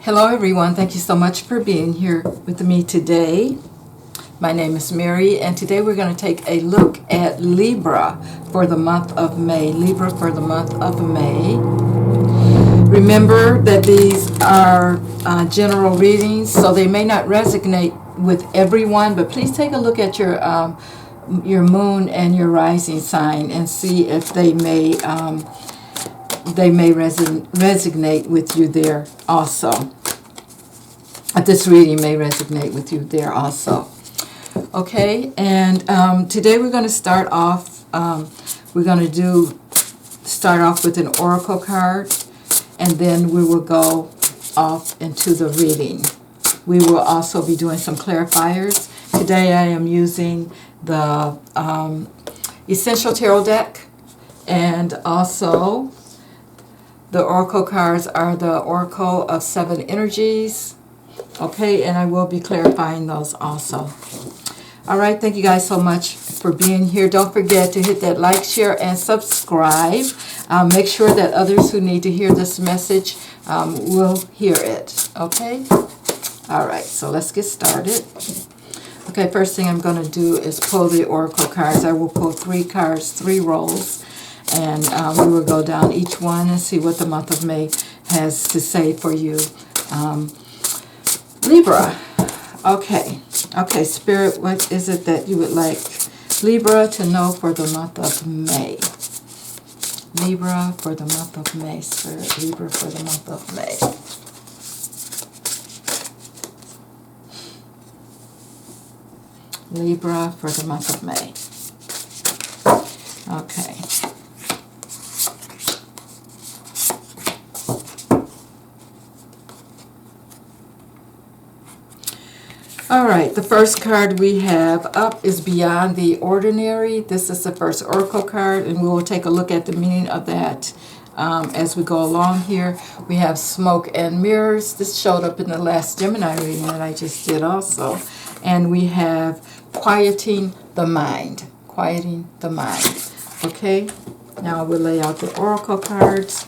Hello everyone, thank you so much for being here with me today. My name is Mary, and today we're going to take a look at Libra for the month of May. Libra for the month of May. Remember that these are general readings, so they may not resonate with everyone, but please take a look at your moon and your rising sign and see if they may resonate with you there also. This reading may resonate with you there also. Okay, and today we're going to start off. Start off with an oracle card, and then we will go off into the reading. We will also be doing some clarifiers. Today I am using the Essential Tarot deck, and also the oracle cards are the Oracle of Seven Energies. Okay, and I will be clarifying those also. All right, thank you guys so much for being here. Don't forget to hit that like, share, and subscribe. Make sure that others who need to hear this message will hear it. Okay? All right, so let's get started. Okay, first thing I'm going to do is pull the oracle cards. I will pull 3 cards, 3 rolls, and we will go down each one and see what the month of May has to say for you. Libra. Okay, Spirit, what is it that you would like Libra to know for the month of May? Libra for the month of May, Spirit, Libra for the month of May. Libra for the month of May. Okay. All right, the first card we have up is Beyond the Ordinary. This is the first oracle card, and we will take a look at the meaning of that as we go along here. We have Smoke and Mirrors. This showed up in the last Gemini reading that I just did also. And we have Quieting the Mind. Quieting the Mind. Okay, now we'll lay out the oracle cards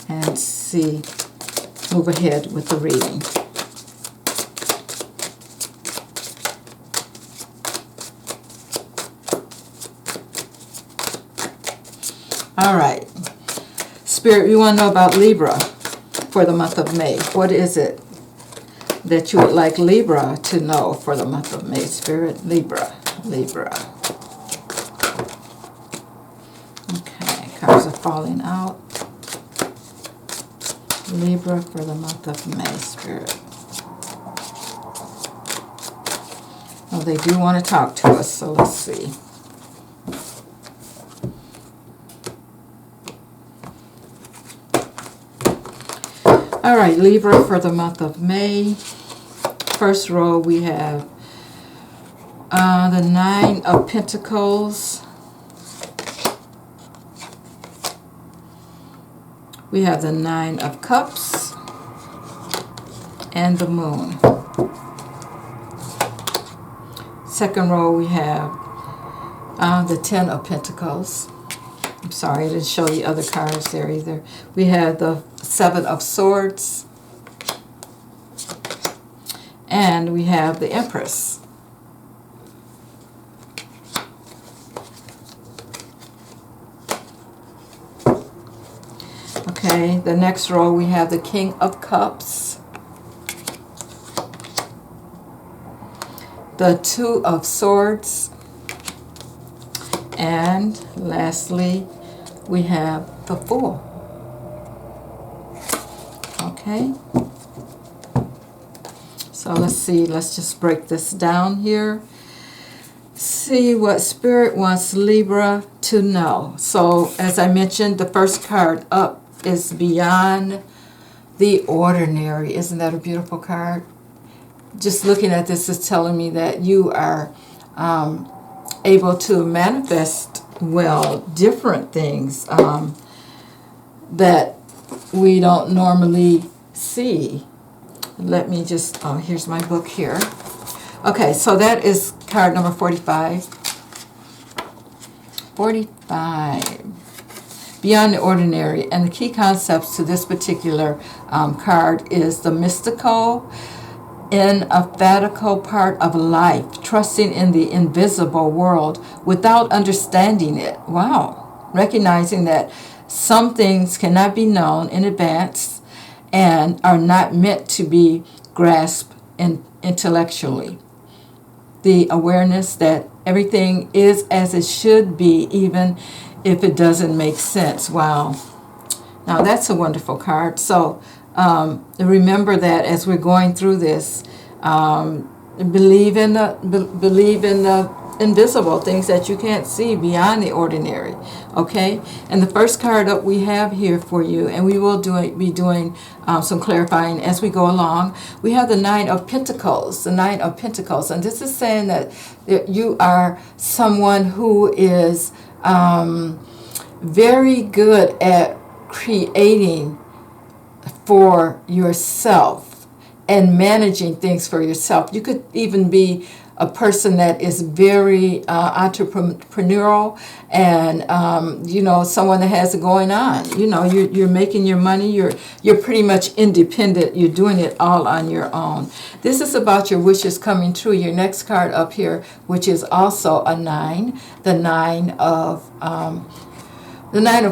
and move ahead with the reading. All right, Spirit, we want to know about Libra for the month of May. What is it that you would like Libra to know for the month of May? Spirit, Libra. Okay, cards are falling out. Libra for the month of May, Spirit. Oh, they do want to talk to us, so let's see. All right, Libra for the month of May. First row we have the 9 of Pentacles. We have the 9 of Cups and the Moon. Second row we have the 10 of Pentacles. I'm sorry, I didn't show the other cards there either. We have the 7 of Swords, and we have the Empress. Okay, the next row we have the King of Cups, the 2 of Swords, and lastly we have the Fool. Okay, so let's just break this down here. See what Spirit wants Libra to know. So as I mentioned, the first card up is Beyond the Ordinary. Isn't that a beautiful card? Just looking at this is telling me that you are able to manifest, different things that we don't normally see. Let me just, here's my book here. Okay, so that is card number 45. 45. beyond the ordinary. And the key concepts to this particular card is the mystical, emphatical part of life, trusting in the invisible world without understanding it. Wow. Recognizing that some things cannot be known in advance and are not meant to be grasped intellectually. The awareness that everything is as it should be, even if it doesn't make sense. Wow. Now that's a wonderful card. So remember that as we're going through this, believe in the invisible things that you can't see, beyond the ordinary. Okay, and the first card up we have here for you, and we will be doing some clarifying as we go along. We have the Nine of Pentacles, and this is saying that you are someone who is very good at creating for yourself and managing things for yourself. You could even be a person that is very entrepreneurial, and someone that has it going on. You're making your money. You're pretty much independent. You're doing it all on your own. This is about your wishes coming true. Your next card up here, which is also a 9, the Nine of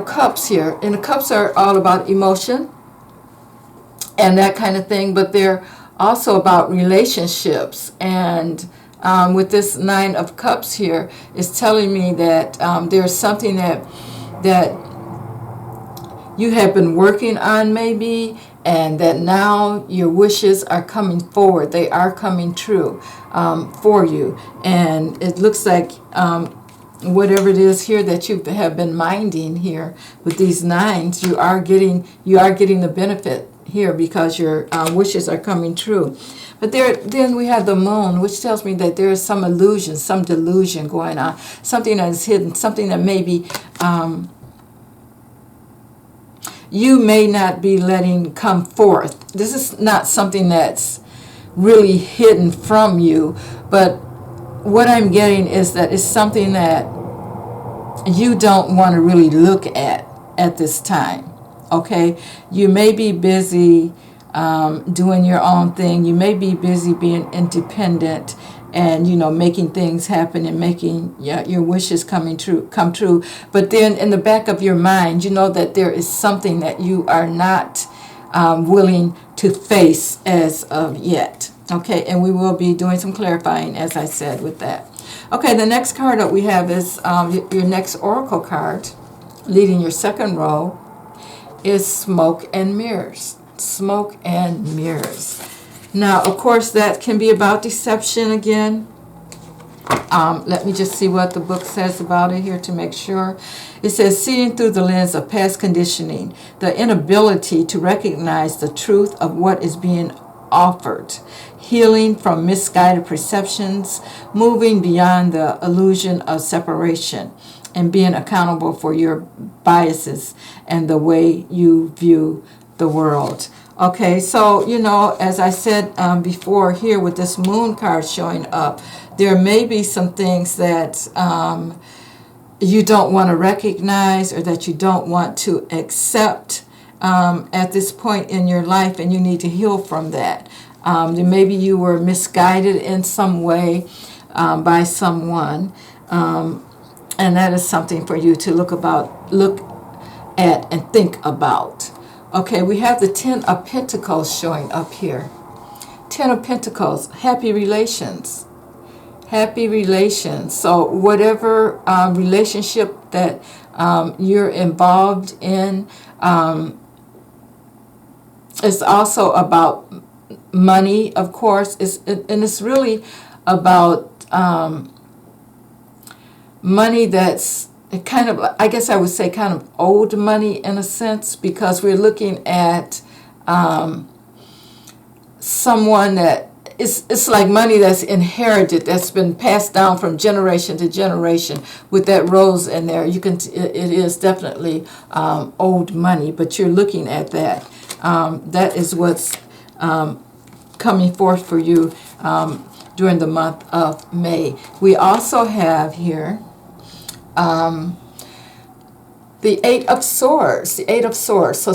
Cups here, and the cups are all about emotion and that kind of thing, but they're also about relationships. And with this Nine of Cups here, is telling me that there's something that you have been working on maybe, and that now your wishes are coming forward. They are coming true for you. And it looks like whatever it is here that you have been minding here with these nines, you are getting the benefit here, because your wishes are coming true. But then we have the Moon, which tells me that there is some illusion, some delusion going on, something that is hidden, something that maybe you may not be letting come forth. This is not something that's really hidden from you, but what I'm getting is that it's something that you don't want to really look at this time. Okay, you may be busy doing your own thing. You may be busy being independent and making things happen and making your wishes come true. But then in the back of your mind, you know that there is something that you are not willing to face as of yet. Okay, and we will be doing some clarifying, as I said, with that. Okay, the next card that we have is your next oracle card, leading your second row, is Smoke and Mirrors. Smoke and Mirrors. Now, of course, that can be about deception again. Let me just see what the book says about it here to make sure. It says, seeing through the lens of past conditioning, the inability to recognize the truth of what is being offered, healing from misguided perceptions, moving beyond the illusion of separation, and being accountable for your biases and the way you view the world. Okay, so, as I said before here with this Moon card showing up, there may be some things that you don't want to recognize or that you don't want to accept at this point in your life, and you need to heal from that. Maybe you were misguided in some way by someone, and that is something for you to look at and think about. Okay, we have the Ten of Pentacles showing up here. Ten of Pentacles, happy relations. Happy relations. So whatever relationship that you're involved in, it's also about money, of course. And it's really about money that's kind of, I guess I would say, kind of old money in a sense, because we're looking at someone that it's like money that's inherited, that's been passed down from generation to generation. With that rose in there, it is definitely old money, but you're looking at that. That is what's coming forth for you during the month of May. We also have here the Eight of Swords, the Eight of Swords. So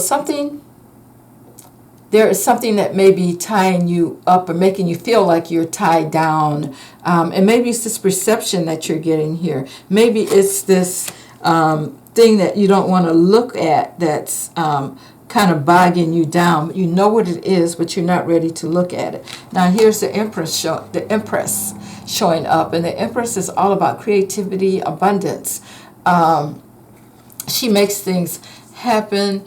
there is something that may be tying you up or making you feel like you're tied down. And maybe it's this perception that you're getting here. Maybe it's this thing that you don't want to look at that's kind of bogging you down. You know what it is, but you're not ready to look at it. Now here's the Empress showing up. And the Empress is all about creativity, abundance. She makes things happen.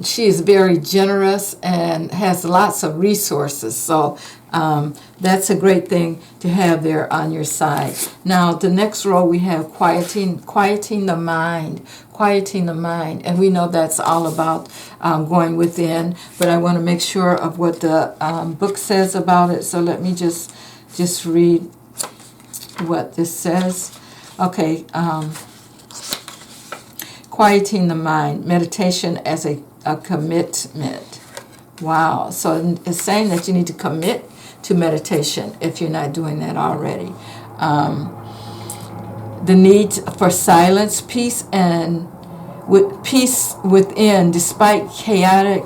She is very generous and has lots of resources. So that's a great thing to have there on your side. Now, the next row we have quieting the mind. Quieting the mind. And we know that's all about going within. But I want to make sure of what the book says about it. So let me just read what this says. Okay. Quieting the mind, meditation as a commitment. Wow. So it's saying that you need to commit to meditation if you're not doing that already. The need for silence, peace, and with peace within despite chaotic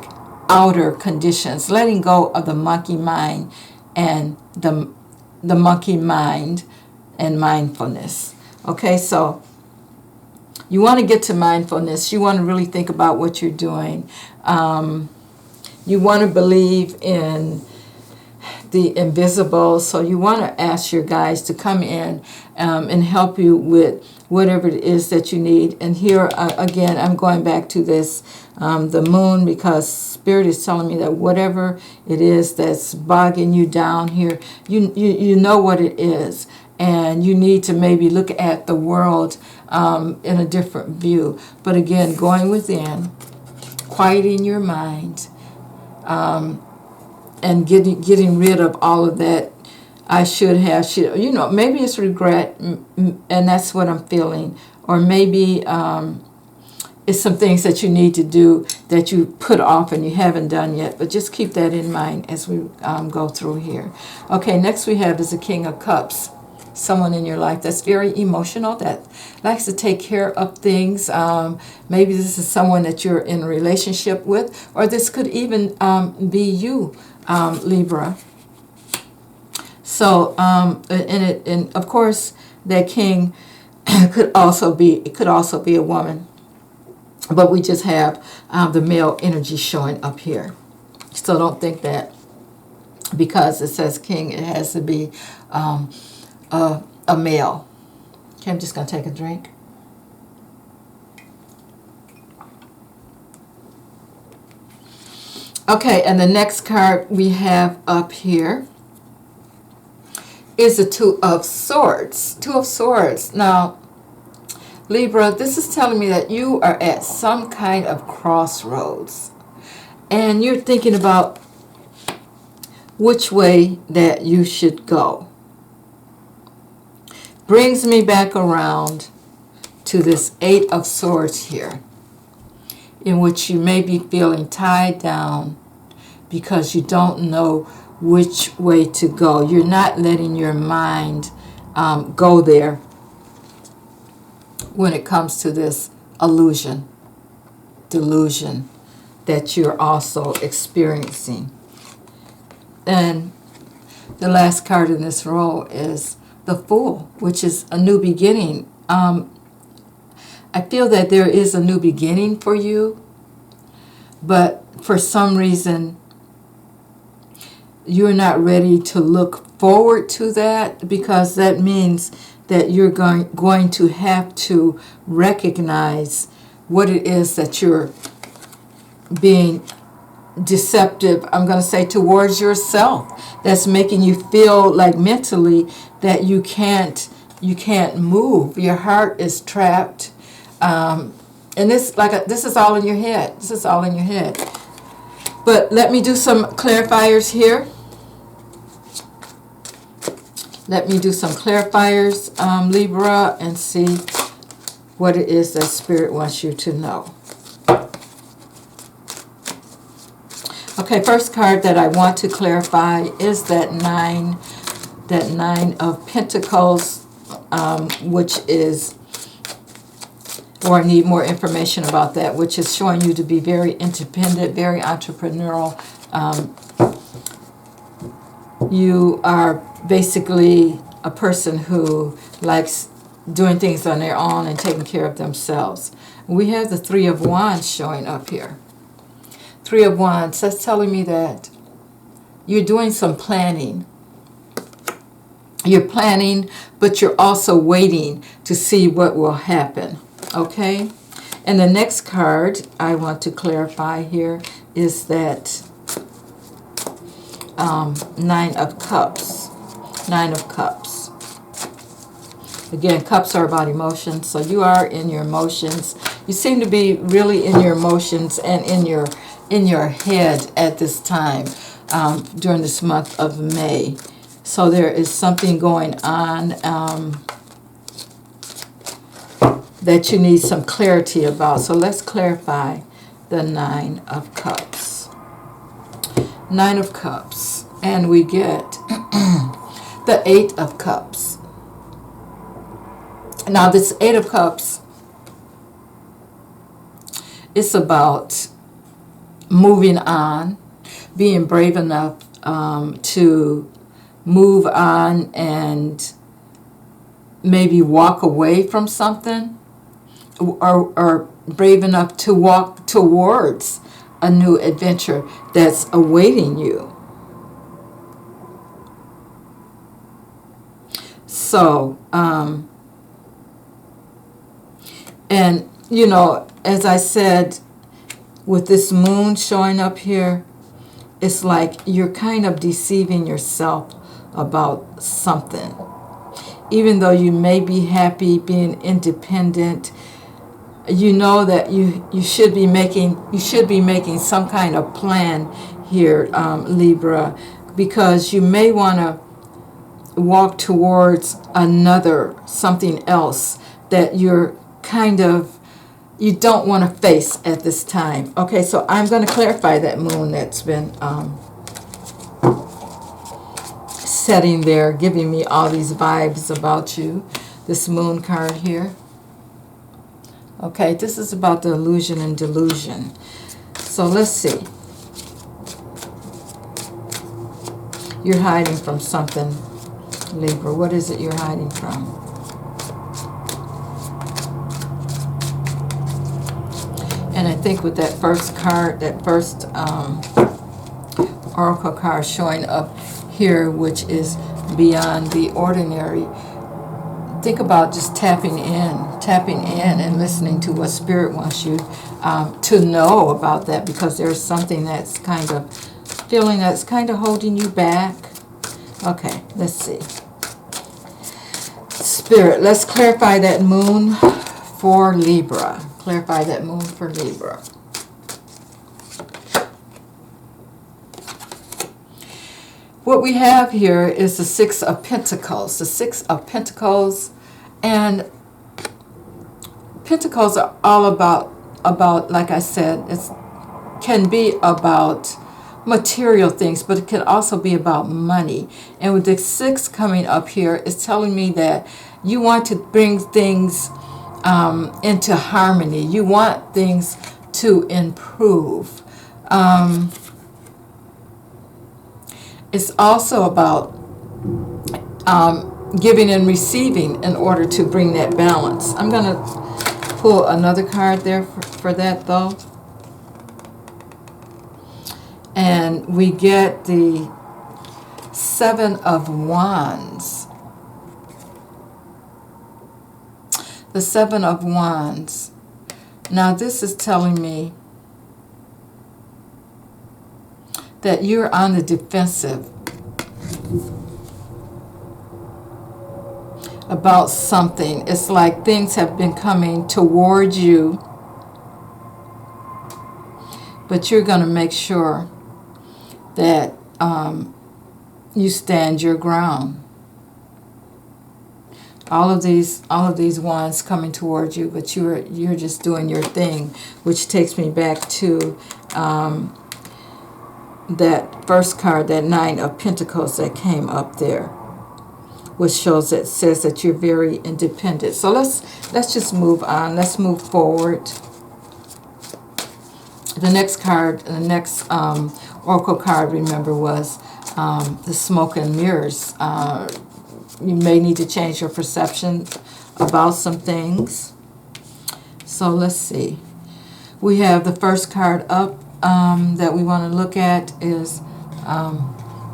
outer conditions. Letting go of the monkey mind and the monkey mind and mindfulness. Okay, so you want to get to mindfulness. You want to really think about what you're doing. You want to believe in the invisible. So you want to ask your guides to come in and help you with whatever it is that you need. And here, again, I'm going back to this, the moon, because Spirit is telling me that whatever it is that's bogging you down here, you know what it is. And you need to maybe look at the world in a different view. But again, going within, quieting your mind, and getting rid of all of that I should have, maybe it's regret, and that's what I'm feeling. Or maybe it's some things that you need to do that you put off and you haven't done yet. But just keep that in mind as we go through here. Okay, next we have is the King of Cups. Someone in your life that's very emotional, that likes to take care of things. Maybe this is someone that you're in a relationship with, or this could even be you, Libra. So, and of course, that king could also be a woman, but we just have the male energy showing up here. So don't think that because it says king, it has to be a male. Okay, I'm just going to take a drink. Okay, and the next card we have up here is the Two of Swords. Two of Swords. Now, Libra, this is telling me that you are at some kind of crossroads. And you're thinking about which way that you should go. Brings me back around to this Eight of Swords here, in which you may be feeling tied down because you don't know which way to go. You're not letting your mind go there when it comes to this delusion that you're also experiencing. And the last card in this row is the Fool, which is a new beginning. I feel that there is a new beginning for you, but for some reason you're not ready to look forward to that, because that means that you're going to have to recognize what it is that you're being deceptive, I'm going to say, towards yourself, that's making you feel like mentally that you can't move. Your heart is trapped, and this is all in your head. This is all in your head. But let me do some clarifiers here. Let me do some clarifiers, Libra, and see what it is that Spirit wants you to know. Okay, first card that I want to clarify is that nine of Pentacles, which is or need more information about that, which is showing you to be very independent, very entrepreneurial. You are basically a person who likes doing things on their own and taking care of themselves. We have the Three of Wands showing up here. Three of Wands, that's telling me that you're doing some planning. You're planning, but you're also waiting to see what will happen, okay? And the next card I want to clarify here is that Nine of Cups. Nine of Cups. Again, cups are about emotions, so you are in your emotions. You seem to be really in your emotions and in your head at this time during this month of May. So there is something going on that you need some clarity about. So let's clarify the Nine of Cups. Nine of Cups. And we get the Eight of Cups. Now this Eight of Cups, it's about moving on, being brave enough to move on and maybe walk away from something, or brave enough to walk towards a new adventure that's awaiting you. So, and you know, as I said, with this moon showing up here, it's like you're kind of deceiving yourself about something. Even though you may be happy being independent, you know that you should be making some kind of plan here, Libra, because you may want to walk towards something else that you don't want to face at this time. Okay, so I'm going to clarify that moon that's been setting there, giving me all these vibes about you. This moon card here. Okay, this is about the illusion and delusion. So let's see. You're hiding from something, Libra. What is it you're hiding from? And I think with that first card, that first oracle card showing up here, which is beyond the ordinary, think about just tapping in and listening to what Spirit wants you to know about that, because there's something that's kind of holding you back. Okay, let's see. Spirit, let's clarify that moon for Libra. Clarify that moon for Libra. What we have here is the Six of Pentacles. The Six of Pentacles, and Pentacles are all about, like I said, it can be about material things, but it can also be about money. And with the Six coming up here, it's telling me that you want to bring things into harmony. You want things to improve. It's also about giving and receiving in order to bring that balance. I'm going to pull another card there for that, though. And we get the Seven of Wands. The Seven of Wands. Now, this is telling me that you're on the defensive about something. It's like things have been coming towards you, but you're going to make sure that you stand your ground. All of these wands coming towards you, but you're just doing your thing, which takes me back to that first card, that Nine of Pentacles that came up there. which says that you're very independent. So let's just move on. Let's move forward. The next card, the next oracle card, remember, was the smoke and mirrors. You may need to change your perception about some things. So let's see. We have the first card up that we want to look at is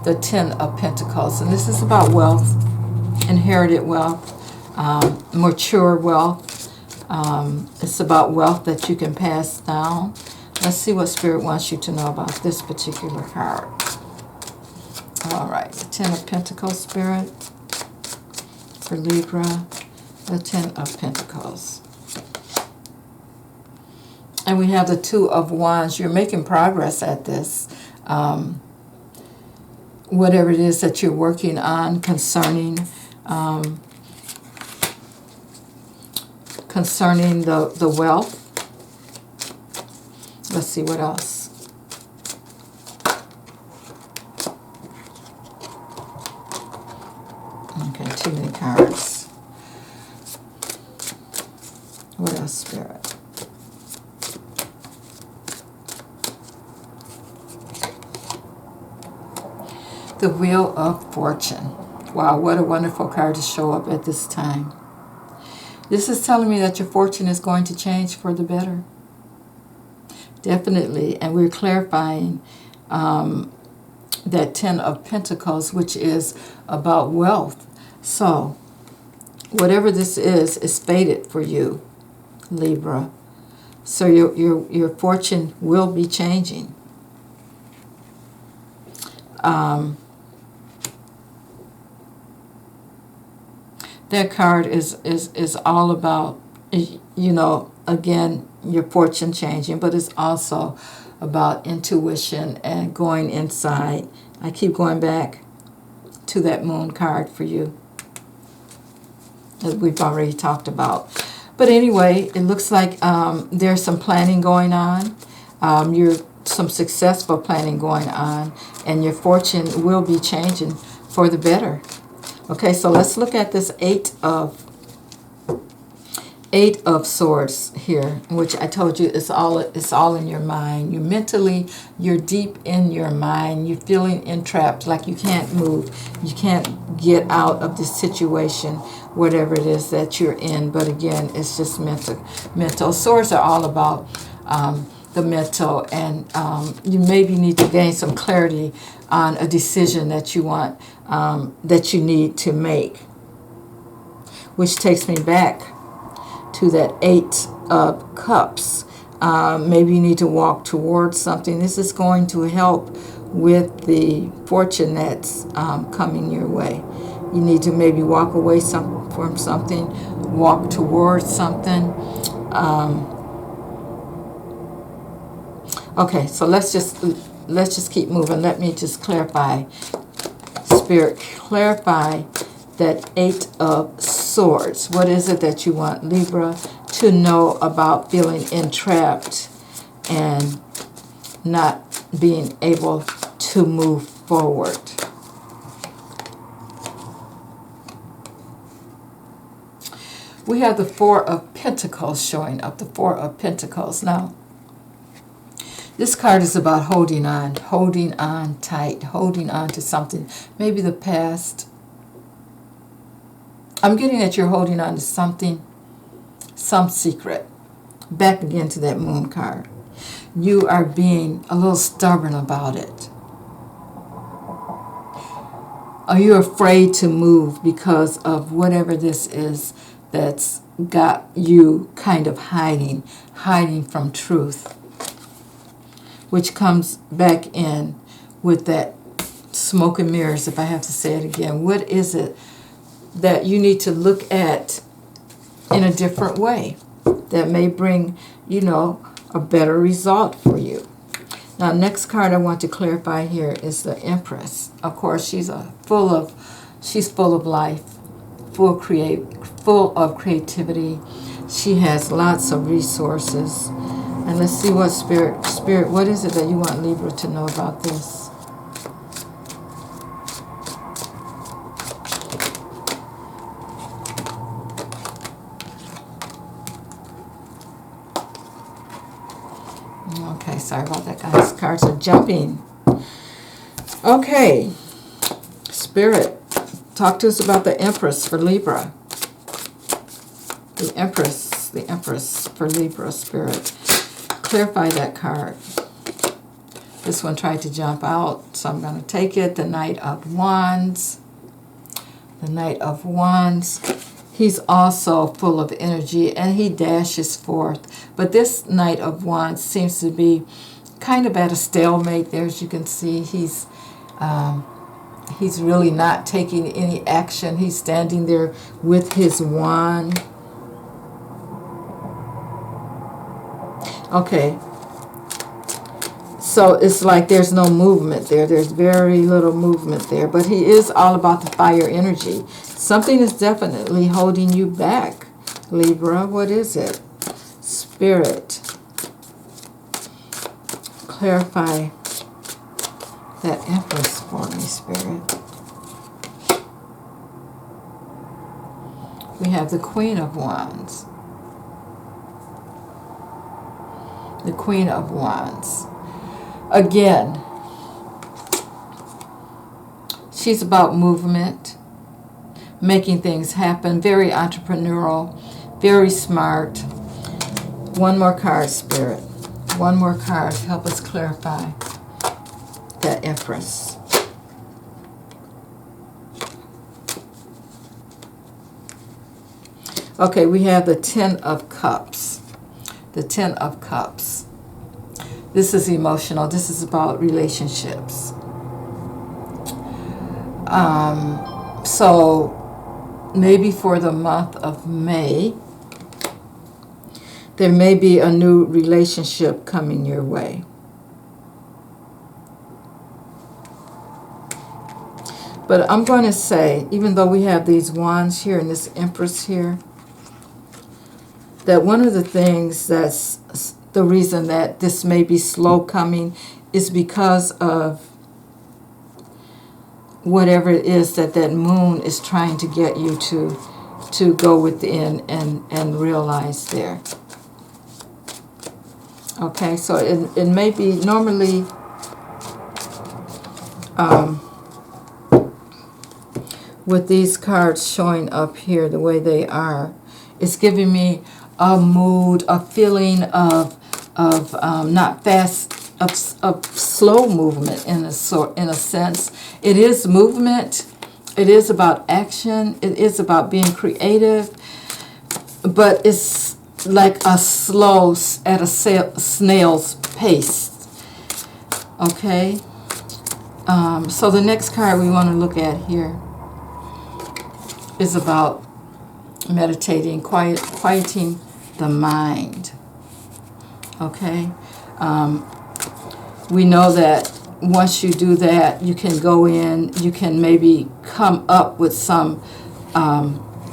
the Ten of Pentacles. And this is about wealth, inherited wealth, mature wealth. It's about wealth that you can pass down. Let's see what Spirit wants you to know about this particular card. All right, the Ten of Pentacles, Spirit, for Libra, the Ten of Pentacles. And we have the Two of Wands. You're making progress at this. Whatever it is that you're working on concerning the wealth. Let's see what else. Okay, too many cards. What else, Spirit? The Wheel of Fortune. Wow, what a wonderful card to show up at this time. This is telling me that your fortune is going to change for the better. Definitely. And we're clarifying that Ten of Pentacles, which is about wealth. So, whatever this is fated for you, Libra. So your fortune will be changing. That card is all about, you know, again, your fortune changing, but it's also about intuition and going inside. I keep going back to that Moon card for you that we've already talked about. But anyway, it looks like there's some planning going on. Some successful planning going on, and your fortune will be changing for the better. Okay, so let's look at this Eight of Swords here, which I told you it's all in your mind. You're deep in your mind. You're feeling entrapped, like you can't move. You can't get out of this situation, whatever it is that you're in. But again, it's just mental. Swords are all about the mental, and you maybe need to gain some clarity on a decision that you want, that you need to make, which takes me back to that Eight of Cups. Maybe you need to walk towards something. This is going to help with the fortune that's coming your way. You need to maybe walk away from something, walk towards something. Okay, so let's just keep moving. Let me just clarify. Spirit, clarify that Eight of Swords. What is it that you want Libra to know about feeling entrapped and not being able to move forward? We have the Four of Pentacles showing up. The Four of Pentacles. Now, this card is about holding on tight, holding on to something. Maybe the past. I'm getting that you're holding on to something, some secret. Back again to that Moon card. You are being a little stubborn about it. Are you afraid to move because of whatever this is that's got you kind of hiding from truth? Which comes back in with that smoke and mirrors, if I have to say it again. What is it that you need to look at in a different way that may bring, you know, a better result for you? Now, next card I want to clarify here is the Empress. Of course, she's full of life, full of creativity. She has lots of resources. And let's see what Spirit, what is it that you want Libra to know about this? cards are jumping. Okay, Spirit, talk to us about the Empress for Libra. The Empress for Libra, Spirit. Clarify that card. This one tried to jump out, so I'm going to take it. The Knight of Wands. The Knight of Wands. He's also full of energy, and he dashes forth. But this Knight of Wands seems to be kind of at a stalemate there, as you can see. He's really not taking any action. He's standing there with his wand. Okay. So it's like there's no movement there. There's very little movement there. But he is all about the fire energy. Something is definitely holding you back, Libra. What is it? Spirit. Clarify that Empress for me, Spirit. We have the Queen of Wands. The Queen of Wands. Again, she's about movement, making things happen, very entrepreneurial, very smart. One more card, Spirit. One more card. Help us clarify that Empress. Okay, we have the Ten of Cups. The Ten of Cups. This is emotional. This is about relationships. So maybe for the month of May, there may be a new relationship coming your way. But I'm going to say, even though we have these wands here and this Empress here, that one of the things that's the reason that this may be slow coming is because of whatever it is that moon is trying to get you to go within and realize there. Okay, so it may be normally with these cards showing up here the way they are, it's giving me a mood, a feeling of not fast, of slow movement in a sense. It is movement. It is about action. It is about being creative, but it's like a slow, at a snail's pace. Okay. So the next card we want to look at here is about meditating, quieting the mind. Okay. We know that once you do that, you can go in, you can maybe come up with some,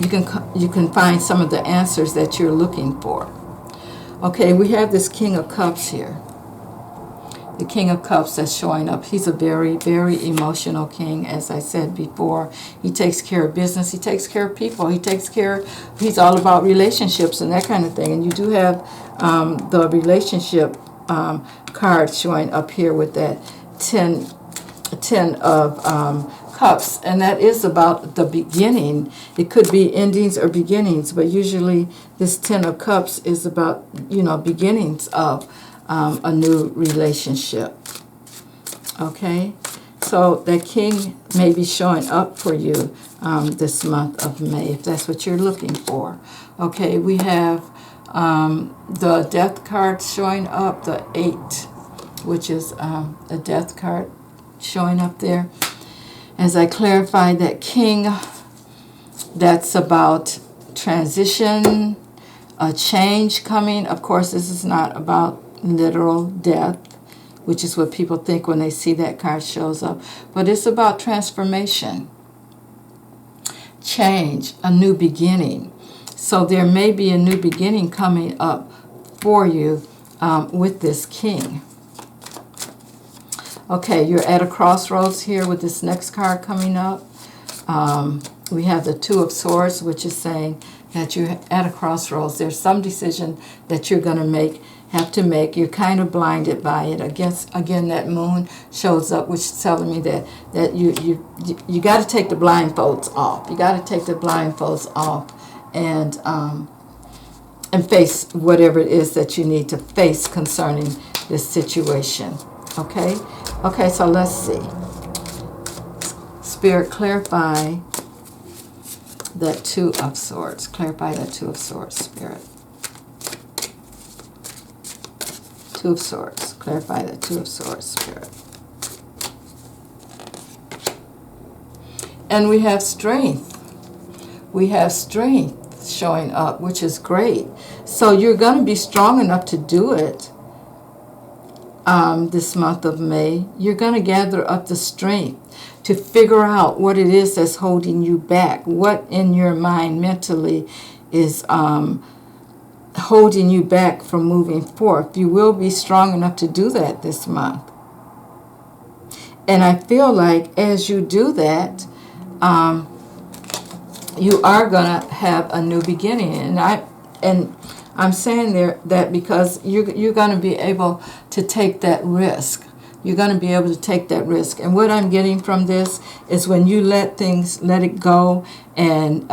you can find some of the answers that you're looking for. Okay, we have this King of Cups here. The King of Cups that's showing up. He's a very, very emotional king, as I said before. He takes care of business. He takes care of people. He's all about relationships and that kind of thing. And you do have the relationship card showing up here with that 10 of Cups. And that is about the beginning. It could be endings or beginnings, but usually this 10 of Cups is about, beginnings of a new relationship. Okay, so that king may be showing up for you this month of May, if that's what you're looking for. Okay, we have the Death card showing up, the 8, which is a Death card showing up there. As I clarified, that king, that's about transition, a change coming. Of course, this is not about literal death, which is what people think when they see that card shows up. But it's about transformation, change, a new beginning. So there may be a new beginning coming up for you with this king. Okay, you're at a crossroads here with this next card coming up. We have the Two of Swords, which is saying that you're at a crossroads. There's some decision that you're going to make have to make. You're kind of blinded by it. I guess, again, that moon shows up, which is telling me that you got to take the blindfolds off. You got to take the blindfolds off and face whatever it is that you need to face concerning this situation. Okay? Okay, so let's see. Spirit, clarify that Two of Swords. Clarify that Two of Swords, Spirit. Two of Swords. Clarify that Two of Swords, Spirit. And we have strength. We have strength showing up, which is great. So you're going to be strong enough to do it this month of May. You're going to gather up the strength to figure out what it is that's holding you back. What in your mind mentally is holding you back from moving forth. You will be strong enough to do that this month. And I feel like as you do that, you are going to have a new beginning. And I'm saying that because you're going to be able to take that risk. You're going to be able to take that risk. And what I'm getting from this is when you let it go, and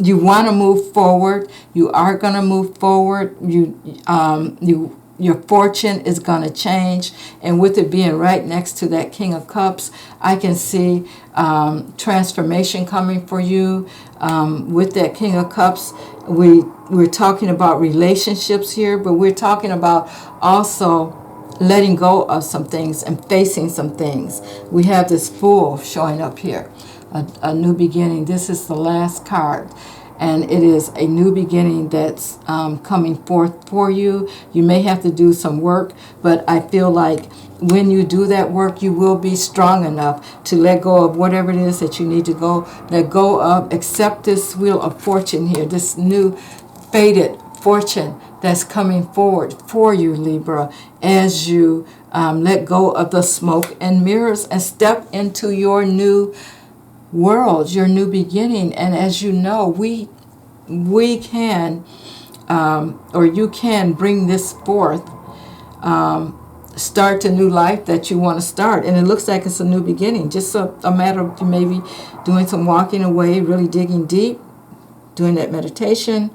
you want to move forward, you are going to move forward. Your fortune is going to change. And with it being right next to that King of Cups, I can see transformation coming for you. With that King of Cups, we're talking about relationships here, but we're talking about also letting go of some things and facing some things. We have this Fool showing up here, a new beginning. This is the last card, and it is a new beginning that's coming forth for you. You may have to do some work, but I feel like when you do that work, you will be strong enough to let go of whatever it is that you need to let go of. Accept this Wheel of Fortune here, this new fated fortune that's coming forward for you, Libra, as you let go of the smoke and mirrors and step into your new world, your new beginning. And as you know, we can, or you can bring this forth, start a new life that you want to start. And it looks like it's a new beginning, just a matter of maybe doing some walking away, really digging deep, doing that meditation,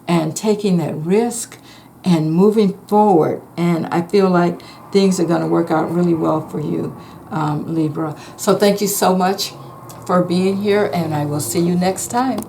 and taking that risk and moving forward. And I feel like things are going to work out really well for you, Libra. So thank you so much for being here, and I will see you next time.